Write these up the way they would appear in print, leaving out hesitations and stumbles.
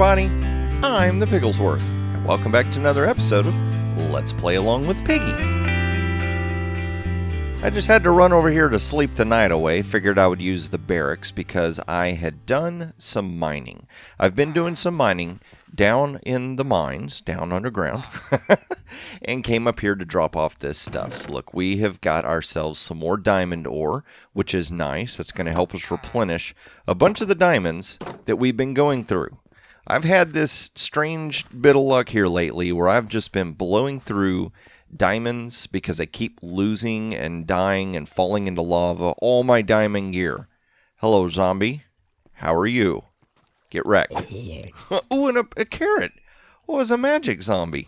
everybody, I'm the Pigglesworth, and welcome back to another episode of Let's Play Along with Piggy. I just had to run over here to sleep the night away, figured I would use the barracks because I had done some mining. I've been doing some mining down in the mines, down underground, and came up here to drop off this stuff. So look, we have got ourselves some more diamond ore, which is nice. That's going to help us replenish a bunch of the diamonds that we've been going through. I've had this strange bit of luck here lately where I've just been blowing through diamonds because I keep losing and dying and falling into lava all my diamond gear. Hello, zombie. How are you? Get wrecked. Ooh, and a carrot. Oh, it was a magic zombie.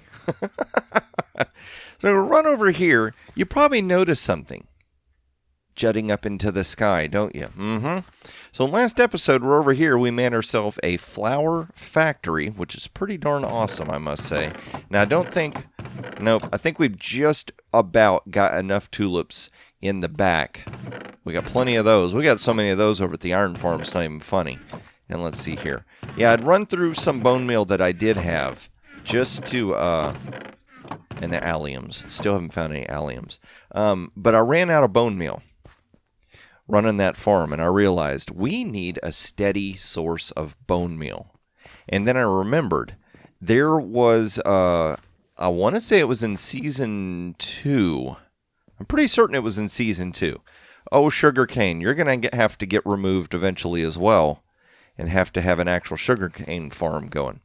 So run over here. You probably noticed something jutting up into the sky, don't you? So last episode, we're over here. We made ourselves a flower factory, which is pretty darn awesome, I must say. Now, I don't think... Nope, I think we've just about got enough tulips in the back. We got plenty of those. We got so many of those over at the iron farm, it's not even funny. And let's see here. Yeah, I'd run through some bone meal that I did have just to... and the alliums. Still haven't found any alliums. But I ran out of bone meal running that farm, and I realized we need a steady source of bone meal. And then I remembered there was... I want to say it was in Season 2. I'm pretty certain it was in Season 2. Oh, sugarcane, you're going to have to get removed eventually as well and have to have an actual sugarcane farm going.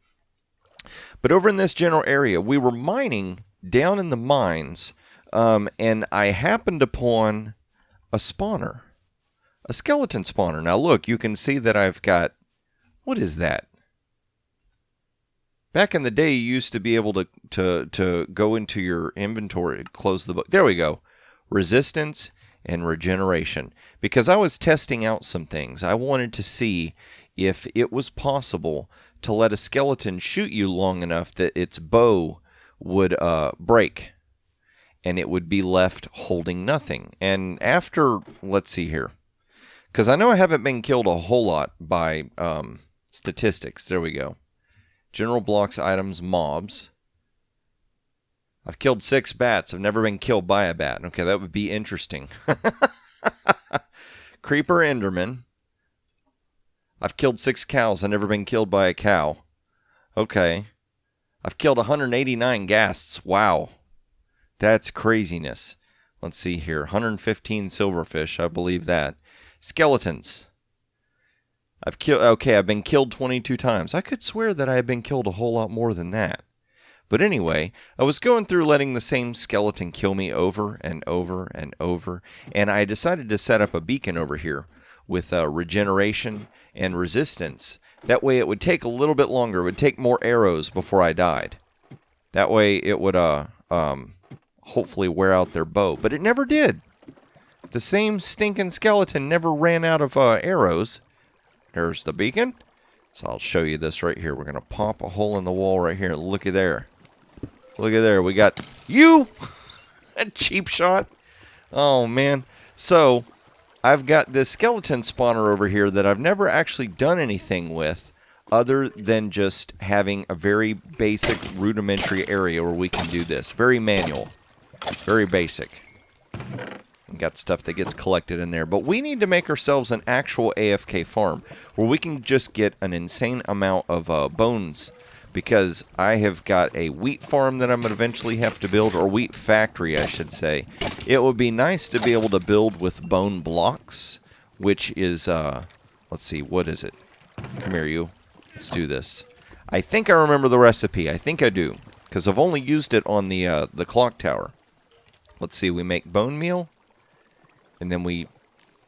But over in this general area, we were mining down in the mines, and I happened upon a spawner, a skeleton spawner. Now look, you can see that I've got, what is that? Back in the day, you used to be able to go into your inventory, close the book. There we go. Resistance and regeneration. Because I was testing out some things. I wanted to see if it was possible to let a skeleton shoot you long enough that its bow would break. And it would be left holding nothing. And after, let's see here. Because I know I haven't been killed a whole lot by statistics. There we go. General blocks, items, mobs. I've killed 6 bats. I've never been killed by a bat. Okay, that would be interesting. Creeper, Enderman. I've killed 6 cows. I've never been killed by a cow. Okay. I've killed 189 ghasts. Wow. That's craziness. Let's see here. 115 silverfish. I believe that. Skeletons. I've been killed 22 times. I could swear that I had been killed a whole lot more than that. But anyway, I was going through letting the same skeleton kill me over and over and over, and I decided to set up a beacon over here with regeneration and resistance. That way it would take a little bit longer. It would take more arrows before I died. That way it would hopefully wear out their bow. But it never did. The same stinking skeleton never ran out of arrows. There's the beacon. So I'll show you this right here. We're going to pop a hole in the wall right here. Look at there. Look at there. We got you. A cheap shot. Oh, man. So I've got this skeleton spawner over here that I've never actually done anything with other than just having a very basic rudimentary area where we can do this. Very manual. Very basic. And got stuff that gets collected in there. But we need to make ourselves an actual AFK farm where we can just get an insane amount of bones. Because I have got a wheat farm that I'm going to eventually have to build, or wheat factory, I should say. It would be nice to be able to build with bone blocks, which is, let's see, what is it? Come here, you. Let's do this. I think I remember the recipe. I think I do, because I've only used it on the clock tower. Let's see, we make bone meal. And then we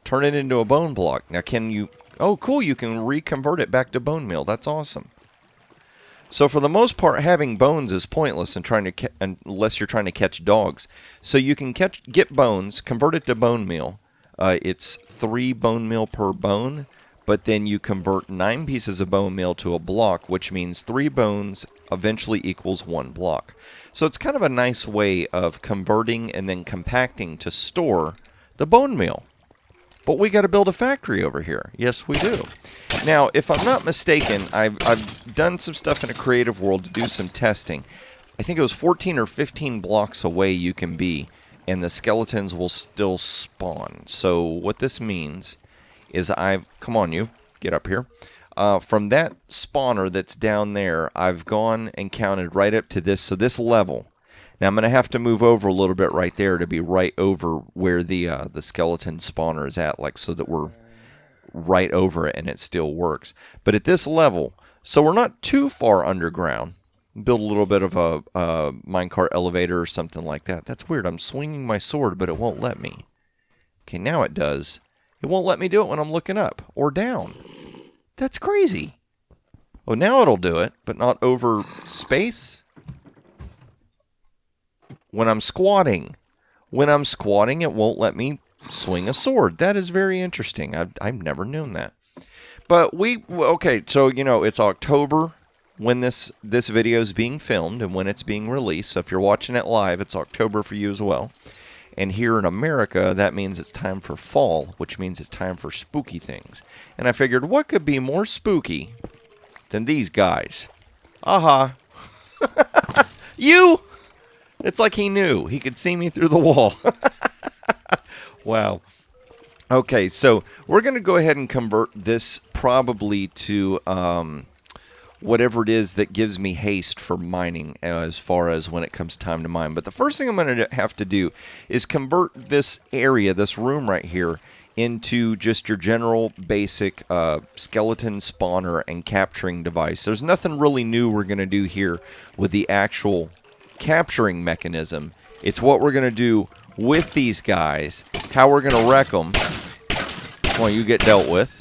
turn it into a bone block. Now can you... Oh, cool. You can reconvert it back to bone meal. That's awesome. So for the most part, having bones is pointless unless you're trying to catch dogs. So you can get bones, convert it to bone meal. It's 3 bone meal per bone. But then you convert 9 pieces of bone meal to a block, which means 3 bones eventually equals 1 block. So it's kind of a nice way of converting and then compacting to store the bone meal. But we got to build a factory over here. Yes, we do. Now, if I'm not mistaken, I've done some stuff in a creative world to do some testing. I think it was 14 or 15 blocks away you can be, and the skeletons will still spawn. So what this means is come on, you, get up here. From that spawner that's down there, I've gone and counted right up to this, so this level. Now I'm going to have to move over a little bit right there to be right over where the skeleton spawner is at, like so that we're right over it and it still works. But at this level, so we're not too far underground. Build a little bit of a minecart elevator or something like that. That's weird. I'm swinging my sword, but it won't let me. Okay, now it does. It won't let me do it when I'm looking up or down. That's crazy. Oh, now it'll do it, but not over space. When I'm squatting. When I'm squatting, it won't let me swing a sword. That is very interesting. I've never known that. But okay, so, you know, it's October when this video is being filmed and when it's being released. So if you're watching it live, it's October for you as well. And here in America, that means it's time for fall, which means it's time for spooky things. And I figured, what could be more spooky than these guys? Aha. You! It's like he knew. He could see me through the wall. Wow. Okay, so we're going to go ahead and convert this probably to whatever it is that gives me haste for mining as far as when it comes time to mine. But the first thing I'm going to have to do is convert this area, this room right here, into just your general basic skeleton spawner and capturing device. There's nothing really new we're going to do here with the actual capturing mechanism. It's what we're going to do with these guys, how we're going to wreck them, well, you get dealt with,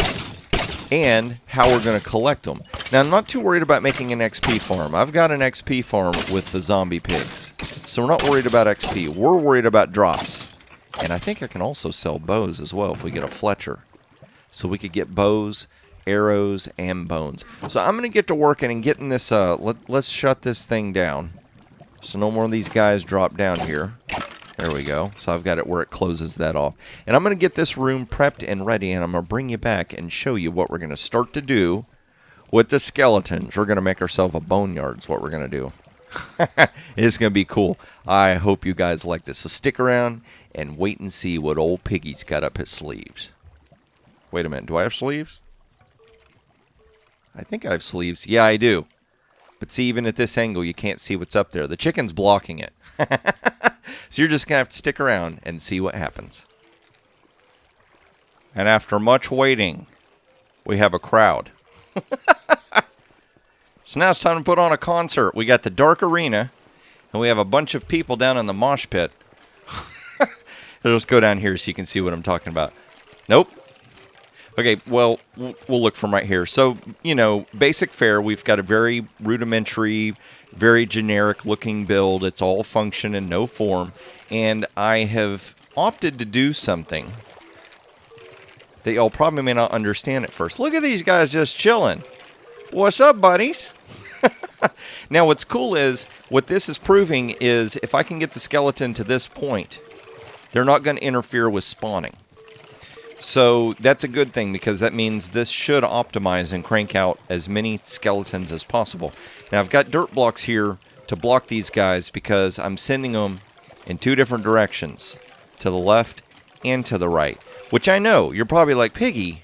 and how we're going to collect them. Now, I'm not too worried about making an XP farm. I've got an XP farm with the zombie pigs, so we're not worried about XP. We're worried about drops. And I think I can also sell bows as well if we get a Fletcher. So we could get bows, arrows, and bones. So I'm going to get to working and getting this, let's shut this thing down. So no more of these guys drop down here. There we go. So I've got it where it closes that off. And I'm going to get this room prepped and ready, and I'm going to bring you back and show you what we're going to start to do with the skeletons. We're going to make ourselves a boneyard is what we're going to do. It's going to be cool. I hope you guys like this. So stick around and wait and see what old Piggy's got up his sleeves. Wait a minute. Do I have sleeves? I think I have sleeves. Yeah, I do. But see, even at this angle, you can't see what's up there. The chicken's blocking it. So you're just going to have to stick around and see what happens. And after much waiting, we have a crowd. So now it's time to put on a concert. We got the dark arena, and we have a bunch of people down in the mosh pit. Let's go down here so you can see what I'm talking about. Nope. Okay, well, we'll look from right here. So, you know, basic fare, we've got a very rudimentary, very generic-looking build. It's all function and no form. And I have opted to do something that y'all probably may not understand at first. Look at these guys just chilling. What's up, buddies? Now, what's cool is, what this is proving is, if I can get the skeleton to this point, they're not going to interfere with spawning. So that's a good thing, because that means this should optimize and crank out as many skeletons as possible. Now I've got dirt blocks here to block these guys because I'm sending them in two different directions, to the left and to the right. Which I know, you're probably like, Piggy,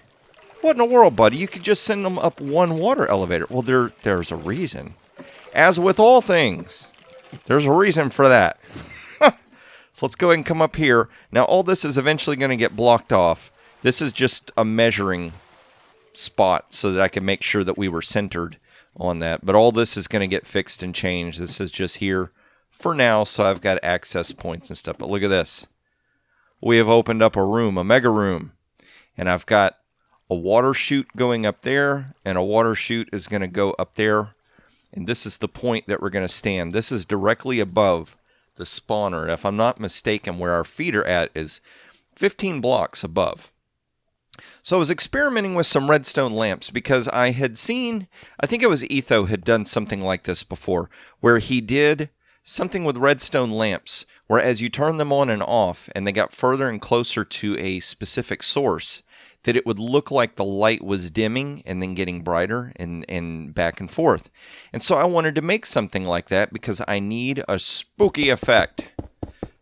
what in the world, buddy? You could just send them up one water elevator. Well, there's a reason. As with all things, there's a reason for that. So let's go ahead and come up here. Now all this is eventually going to get blocked off. This is just a measuring spot so that I can make sure that we were centered on that. But all this is going to get fixed and changed. This is just here for now, so I've got access points and stuff. But look at this. We have opened up a room, a mega room. And I've got a water chute going up there, and a water chute is going to go up there. And this is the point that we're going to stand. This is directly above the spawner. And if I'm not mistaken, where our feet are at is 15 blocks above. So I was experimenting with some redstone lamps because I had seen, I think it was Etho had done something like this before, where he did something with redstone lamps, where as you turn them on and off, and they got further and closer to a specific source, that it would look like the light was dimming and then getting brighter and back and forth. And so I wanted to make something like that because I need a spooky effect.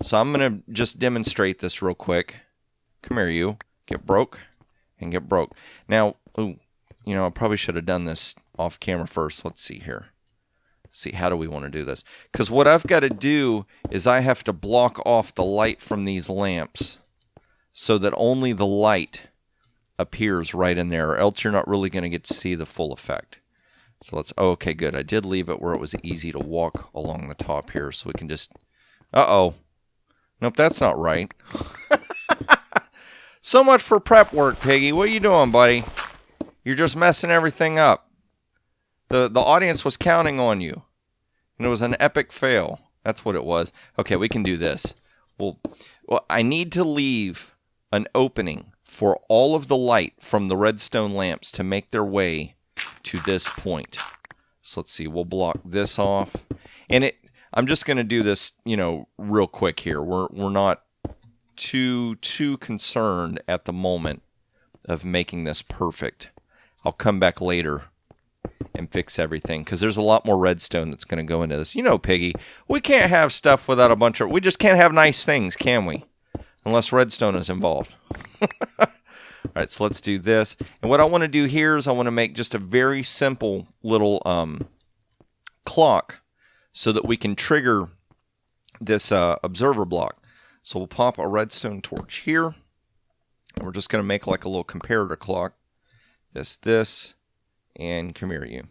So I'm going to just demonstrate this real quick. Come here, you. Get broke and get broke. Now, ooh, you know, I probably should have done this off camera first. Let's see here. See, how do we want to do this? Because what I've got to do is I have to block off the light from these lamps so that only the light appears right in there, or else you're not really going to get to see the full effect. So let's, oh, okay, good. I did leave it where it was easy to walk along the top here, so we can just, uh-oh. Nope, that's not right. So much for prep work, Piggy. What are you doing, buddy? You're just messing everything up. The audience was counting on you, and it was an epic fail. That's what it was. Okay, we can do this. Well, I need to leave an opening for all of the light from the redstone lamps to make their way to this point. So let's see, we'll block this off. And I'm just going to do this, you know, real quick here. We're not too concerned at the moment of making this perfect. I'll come back later and fix everything, because there's a lot more redstone that's going to go into this. You know, Piggy, we can't have stuff without a bunch of... We just can't have nice things, can we? Unless redstone is involved. All right, so let's do this. And what I want to do here is I want to make just a very simple little clock so that we can trigger this observer block. So we'll pop a redstone torch here. And we're just going to make like a little comparator clock. This, and come here, you.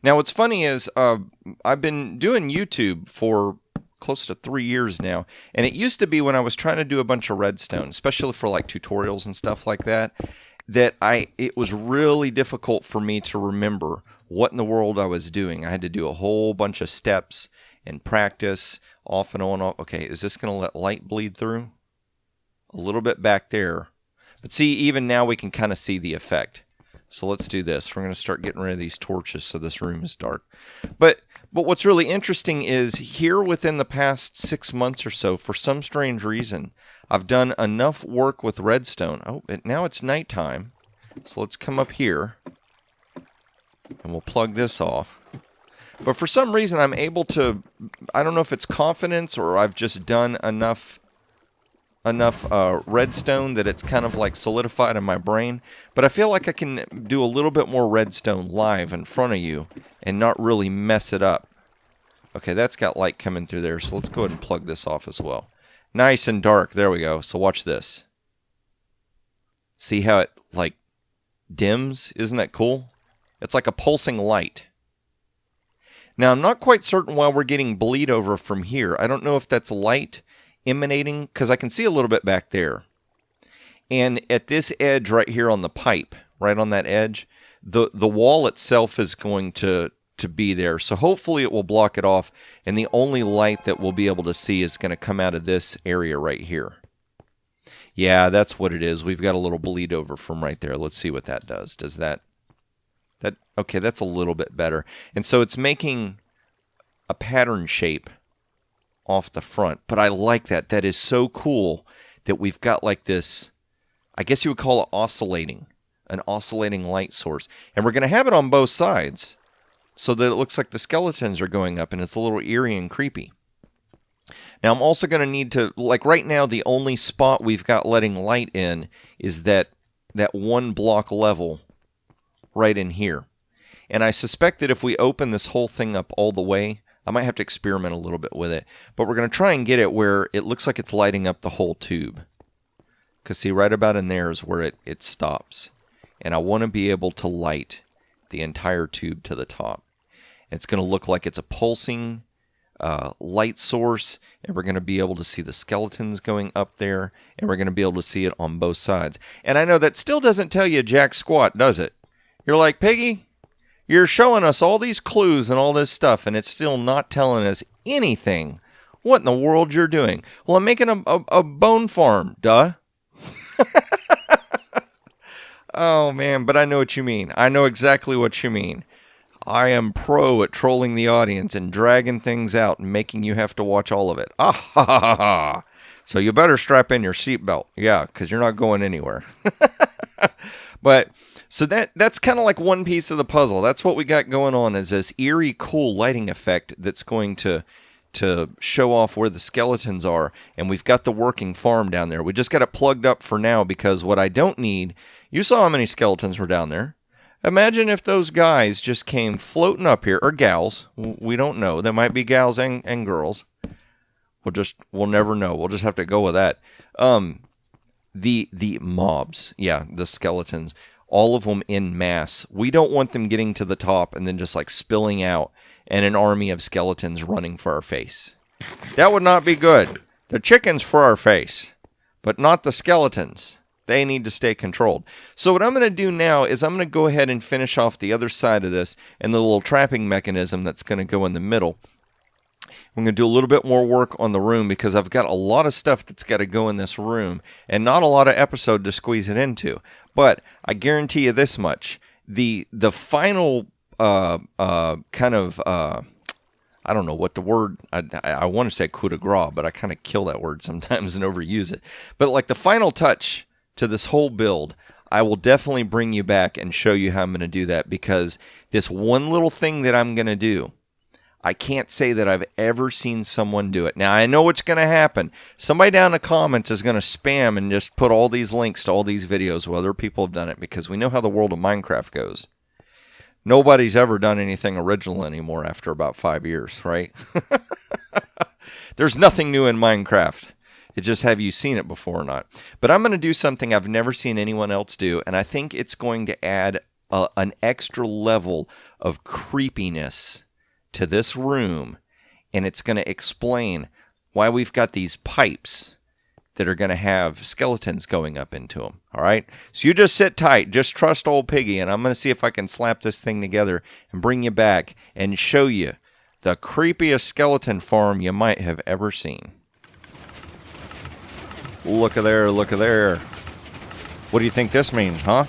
Now, what's funny is I've been doing YouTube for close to 3 years now, and it used to be when I was trying to do a bunch of redstone, especially for like tutorials and stuff like that, it was really difficult for me to remember what in the world I was doing. I had to do a whole bunch of steps and practice off and on. Okay, is this going to let light bleed through? A little bit back there. But see, even now we can kind of see the effect. So let's do this. We're going to start getting rid of these torches so this room is dark. But what's really interesting is here within the past 6 months or so, for some strange reason, I've done enough work with redstone. Oh, now it's nighttime. So let's come up here and we'll plug this off. But for some reason, I'm able to, I don't know if it's confidence or I've just done enough redstone that it's kind of like solidified in my brain, but I feel like I can do a little bit more redstone live in front of you and not really mess it up. Okay, that's got light coming through there, so let's go ahead and plug this off as well. Nice and dark, there we go. So watch this. See how it like dims? Isn't that cool? It's like a pulsing light. Now, I'm not quite certain why we're getting bleed over from here. I don't know if that's light emanating, because I can see a little bit back there. And at this edge right here on the pipe, right on that edge, the wall itself is going to be there. So hopefully it will block it off, and the only light that we'll be able to see is going to come out of this area right here. Yeah, that's what it is. We've got a little bleed over from right there. Let's see what that does. Does that okay, that's a little bit better. And so it's making a pattern shape off the front, but I like that. That is so cool that we've got like this, I guess you would call it an oscillating light source. And we're going to have it on both sides so that it looks like the skeletons are going up and it's a little eerie and creepy. Now I'm also going to need to, like right now, the only spot we've got letting light in is that one block level right in here. And I suspect that if we open this whole thing up all the way, I might have to experiment a little bit with it, but we're going to try and get it where it looks like it's lighting up the whole tube. Because see, right about in there is where it stops. And I want to be able to light the entire tube to the top. It's going to look like it's a pulsing light source, and we're going to be able to see the skeletons going up there, and we're going to be able to see it on both sides. And I know that still doesn't tell you jack squat, does it? You're like, Piggy, you're showing us all these clues and all this stuff, and it's still not telling us anything. What in the world you're doing? Well, I'm making a bone farm, duh. Oh, man, but I know what you mean. I know exactly what you mean. I am pro at trolling the audience and dragging things out and making you have to watch all of it. Ah ha ha ha ha. So you better strap in your seatbelt. Yeah, because you're not going anywhere. But so that's kind of like one piece of the puzzle. That's what we got going on, is this eerie, cool lighting effect that's going to show off where the skeletons are. And we've got the working farm down there. We just got it plugged up for now, because what I don't need, you saw how many skeletons were down there. Imagine if those guys just came floating up here, or gals. We don't know. There might be gals and girls. We'll never know. We'll just have to go with that. The mobs, yeah, the skeletons, all of them en masse. We don't want them getting to the top and then just like spilling out and an army of skeletons running for our face. That would not be good. The chicken's for our face, but not the skeletons. They need to stay controlled. So what I'm going to do now is I'm going to go ahead and finish off the other side of this and the little trapping mechanism that's going to go in the middle. I'm going to do a little bit more work on the room, because I've got a lot of stuff that's got to go in this room and not a lot of episode to squeeze it into. But I guarantee you this much. The final kind of... I don't know what the word, I want to say coup de grace, but I kind of kill that word sometimes and overuse it. But like the final touch to this whole build, I will definitely bring you back and show you how I'm going to do that, because this one little thing that I'm going to do, I can't say that I've ever seen someone do it. Now, I know what's going to happen. Somebody down in the comments is going to spam and just put all these links to all these videos where other people have done it, because we know how the world of Minecraft goes. Nobody's ever done anything original anymore after about 5 years, right? There's nothing new in Minecraft. It's just, have you seen it before or not? But I'm going to do something I've never seen anyone else do, and I think it's going to add an extra level of creepiness to this room, and it's going to explain why we've got these pipes that are going to have skeletons going up into them. All right? So you just sit tight. Just trust old Piggy, and I'm going to see if I can slap this thing together and bring you back and show you the creepiest skeleton farm you might have ever seen. Look at there, look at there. What do you think this means, huh?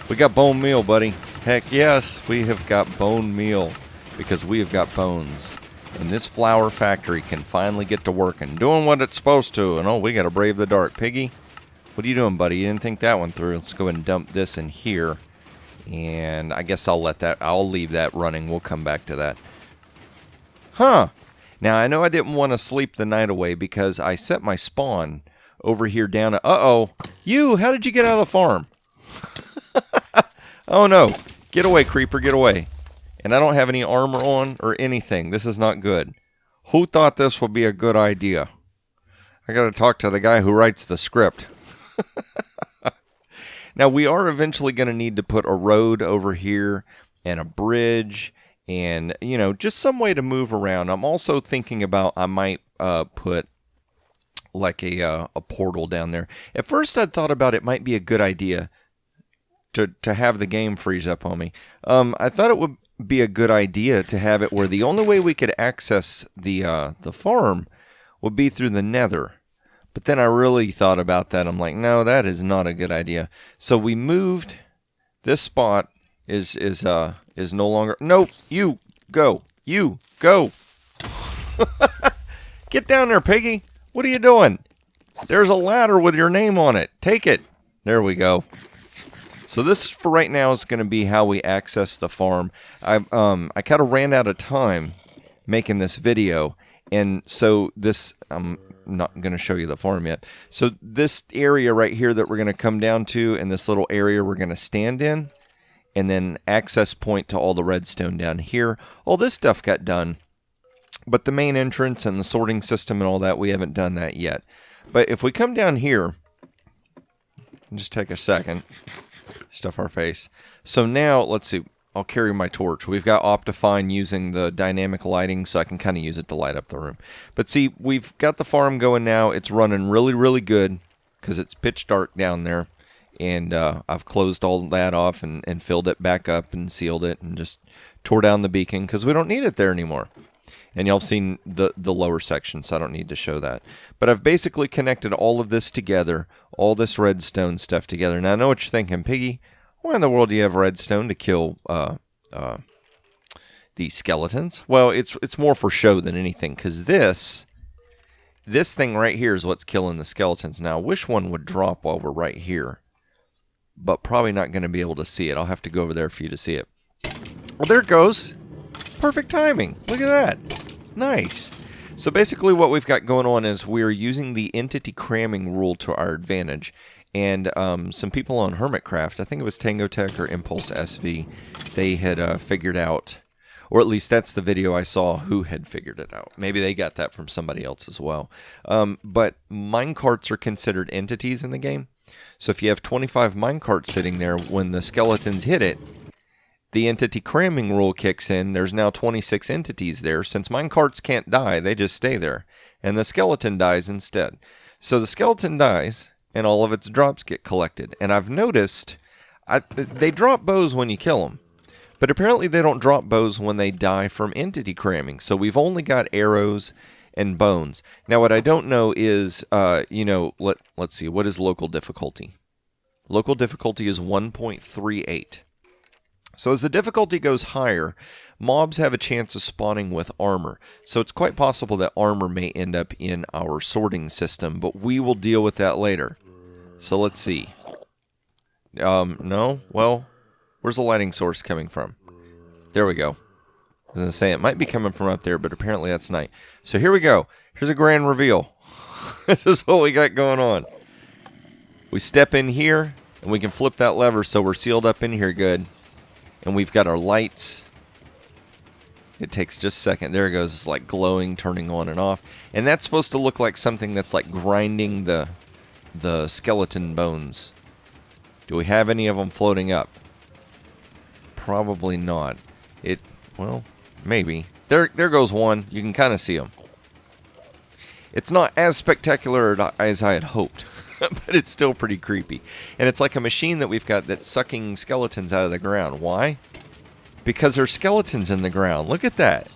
We got bone meal, buddy. Heck yes, we have got bone meal, because we have got bones. And this flour factory can finally get to work and doing what it's supposed to. And oh, we got to brave the dark. Piggy, what are you doing, buddy? You didn't think that one through. Let's go ahead and dump this in here. And I guess I'll leave that running. We'll come back to that. Huh. Now, I know I didn't want to sleep the night away, because I set my spawn over here down. Uh-oh. You, how did you get out of the farm? Oh, no. Get away, creeper, get away. And I don't have any armor on or anything. This is not good. Who thought this would be a good idea? I got to talk to the guy who writes the script. Now, we are eventually going to need to put a road over here and a bridge and, you know, just some way to move around. I'm also thinking about I might put like a portal down there. At first, I thought about it might be a good idea to have the game freeze up on me. I thought it would be a good idea to have it where the only way we could access the farm would be through the nether. But then I really thought about that. I'm like, no, that is not a good idea. So we moved. This spot is no longer. Nope. You go. You go. Get down there, Piggy. What are you doing? There's a ladder with your name on it. Take it. There we go. So this, for right now, is going to be how we access the farm. I kind of ran out of time making this video, and so this, I'm not going to show you the farm yet. So this area right here that we're going to come down to, and this little area we're going to stand in, and then access point to all the redstone down here. All this stuff got done, but the main entrance and the sorting system and all that, we haven't done that yet. But if we come down here, just take a second. Stuff our face. So now, let's see. I'll carry my torch. We've got Optifine using the dynamic lighting, so I can kind of use it to light up the room. But see, we've got the farm going now. It's running really, really good because it's pitch dark down there. And I've closed all that off and filled it back up and sealed it and just tore down the beacon because we don't need it there anymore. And y'all have seen the lower section, so I don't need to show that. But I've basically connected all of this together, all this redstone stuff together. Now, I know what you're thinking, Piggy, Why in the world do you have redstone to kill these skeletons? Well, it's more for show than anything, because this thing right here is what's killing the skeletons. Now, I wish one would drop while we're right here, but probably not going to be able to see it. I'll have to go over there for you to see it. Well, there it goes. Perfect timing. Look at that. Nice. So basically what we've got going on is we're using the entity cramming rule to our advantage. And some people on Hermitcraft, I think it was Tango Tech or Impulse SV, they had figured out, or at least that's the video I saw who had figured it out. Maybe they got that from somebody else as well. But minecarts are considered entities in the game. So if you have 25 minecarts sitting there, when the skeletons hit it, the entity cramming rule kicks in. There's now 26 entities there. Since minecarts can't die, they just stay there. And the skeleton dies instead. So the skeleton dies, and all of its drops get collected. And I've noticed, they drop bows when you kill them. But apparently they don't drop bows when they die from entity cramming. So we've only got arrows and bones. Now what I don't know is, let's see, what is local difficulty? Local difficulty is 1.38. So as the difficulty goes higher, mobs have a chance of spawning with armor. So it's quite possible that armor may end up in our sorting system, but we will deal with that later. So let's see. No? Well, where's the lighting source coming from? There we go. I was going to say it might be coming from up there, but apparently that's night. So here we go. Here's a grand reveal. This is what we got going on. We step in here, and we can flip that lever so we're sealed up in here good. And we've got our lights. It takes just a second. There it goes. It's like glowing, turning on and off. And that's supposed to look like something that's like grinding the skeleton bones. Do we have any of them floating up? Probably not. Well, maybe. There goes one. You can kind of see them. It's not as spectacular as I had hoped. But it's still pretty creepy. And it's like a machine that we've got that's sucking skeletons out of the ground. Why? Because there's skeletons in the ground. Look at that.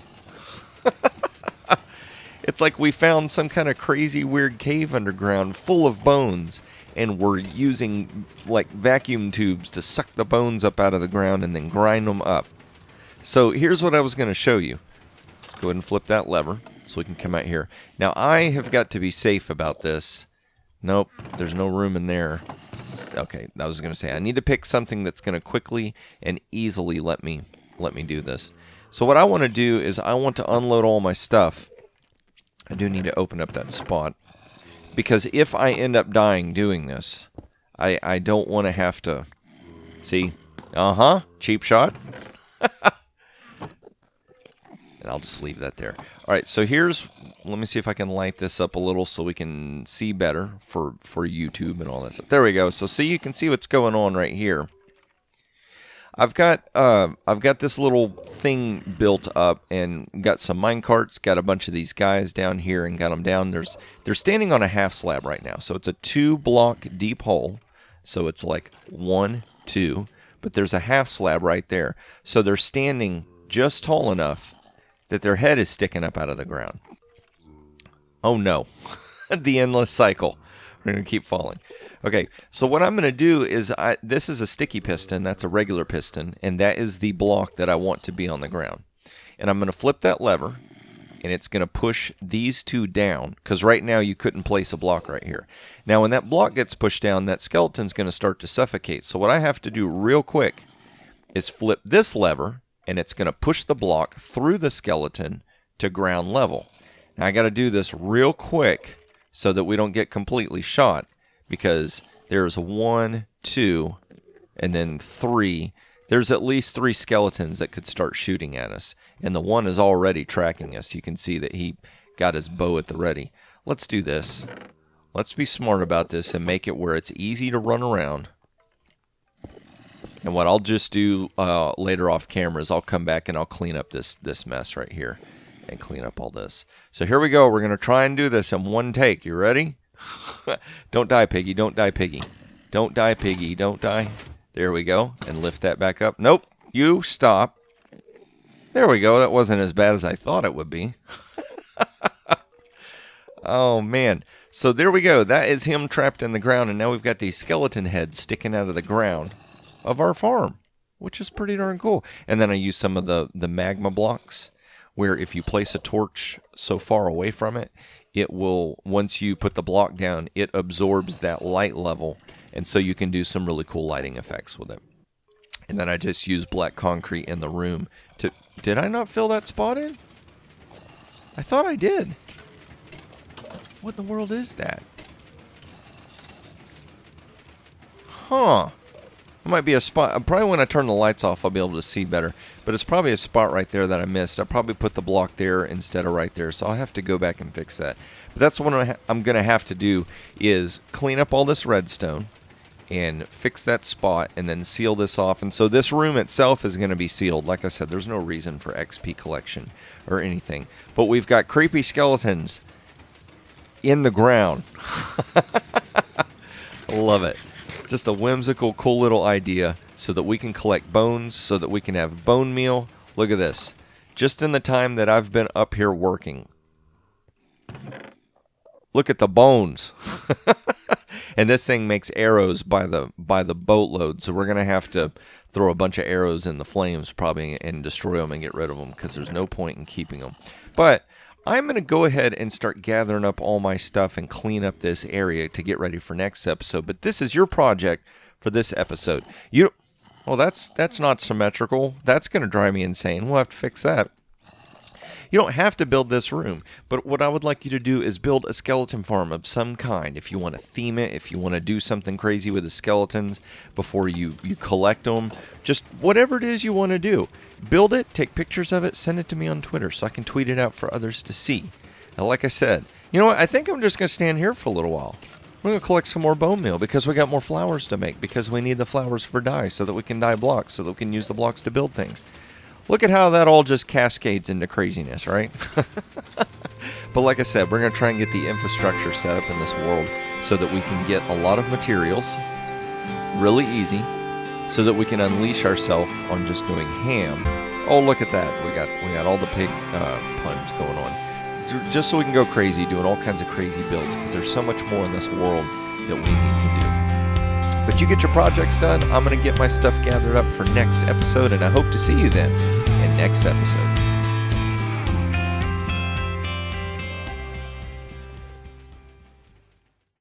It's like we found some kind of crazy weird cave underground full of bones. And we're using like vacuum tubes to suck the bones up out of the ground and then grind them up. So here's what I was going to show you. Let's go ahead and flip that lever so we can come out here. Now I have got to be safe about this. Nope, there's no room in there. Okay, I was going to say, I need to pick something that's going to quickly and easily let me do this. So what I want to do is I want to unload all my stuff. I do need to open up that spot. Because if I end up dying doing this, I don't want to have to... See? Cheap shot. And I'll just leave that there. Alright, so let me see if I can light this up a little so we can see better for YouTube and all that stuff. There we go. So you can see what's going on right here. I've got this little thing built up and got some minecarts, got a bunch of these guys down here and got them down. They're standing on a half slab right now. So it's a 2-block deep hole. So it's like 1, 2, but there's a half slab right there. So they're standing just tall enough that their head is sticking up out of the ground. Oh no. The endless cycle. We're going to keep falling. Okay, so what I'm going to do is, this is a sticky piston, that's a regular piston, and that is the block that I want to be on the ground. And I'm going to flip that lever, and it's going to push these two down, because right now you couldn't place a block right here. Now when that block gets pushed down, that skeleton's going to start to suffocate. So what I have to do real quick is flip this lever, and it's going to push the block through the skeleton to ground level. Now I got to do this real quick so that we don't get completely shot, because there's 1, 2, and then 3. There's at least 3 skeletons that could start shooting at us, and the one is already tracking us. You can see that he got his bow at the ready. Let's do this. Let's be smart about this and make it where it's easy to run around. And what I'll just do later off camera is I'll come back and I'll clean up this mess right here and clean up all this. So here we go. We're going to try and do this in one take. You ready? Don't die, Piggy. Don't die, Piggy. Don't die, Piggy. Don't die. There we go. And lift that back up. Nope. You stop. There we go. That wasn't as bad as I thought it would be. Oh, man. So there we go. That is him trapped in the ground. And now we've got these skeleton heads sticking out of the ground. of our farm, which is pretty darn cool. And then I use some of the magma blocks, where if you place a torch so far away from it, it will, once you put the block down, it absorbs that light level, and so you can do some really cool lighting effects with it. And then I just use black concrete in the room to... Did I not fill that spot in? I thought I did. What in the world is that? Huh. It might be a spot. Probably when I turn the lights off, I'll be able to see better. But it's probably a spot right there that I missed. I probably put the block there instead of right there. So I'll have to go back and fix that. But that's what I'm going to have to do, is clean up all this redstone and fix that spot and then seal this off. And so this room itself is going to be sealed. Like I said, there's no reason for XP collection or anything. But we've got creepy skeletons in the ground. I love it. Just a whimsical, cool little idea so that we can collect bones, so that we can have bone meal. Look at this. Just in the time that I've been up here working. Look at the bones. And this thing makes arrows by the boatload, so we're going to have to throw a bunch of arrows in the flames probably and destroy them and get rid of them, because there's no point in keeping them. But I'm going to go ahead and start gathering up all my stuff and clean up this area to get ready for next episode. But this is your project for this episode. Well, that's not symmetrical. That's going to drive me insane. We'll have to fix that. You don't have to build this room, but what I would like you to do is build a skeleton farm of some kind. If you want to theme it, if you want to do something crazy with the skeletons before you collect them, just whatever it is you want to do. Build it, take pictures of it, send it to me on Twitter so I can tweet it out for others to see. Now, like I said, you know what? I think I'm just going to stand here for a little while. We're going to collect some more bone meal because we got more flowers to make, because we need the flowers for dye so that we can dye blocks, so that we can use the blocks to build things. Look at how that all just cascades into craziness, right? But like I said, we're going to try and get the infrastructure set up in this world so that we can get a lot of materials really easy, so that we can unleash ourselves on just going ham. Oh, look at that. We got all the pig puns going on. Just so we can go crazy, doing all kinds of crazy builds, because there's so much more in this world that we need to do. But you get your projects done. I'm going to get my stuff gathered up for next episode, and I hope to see you then in next episode.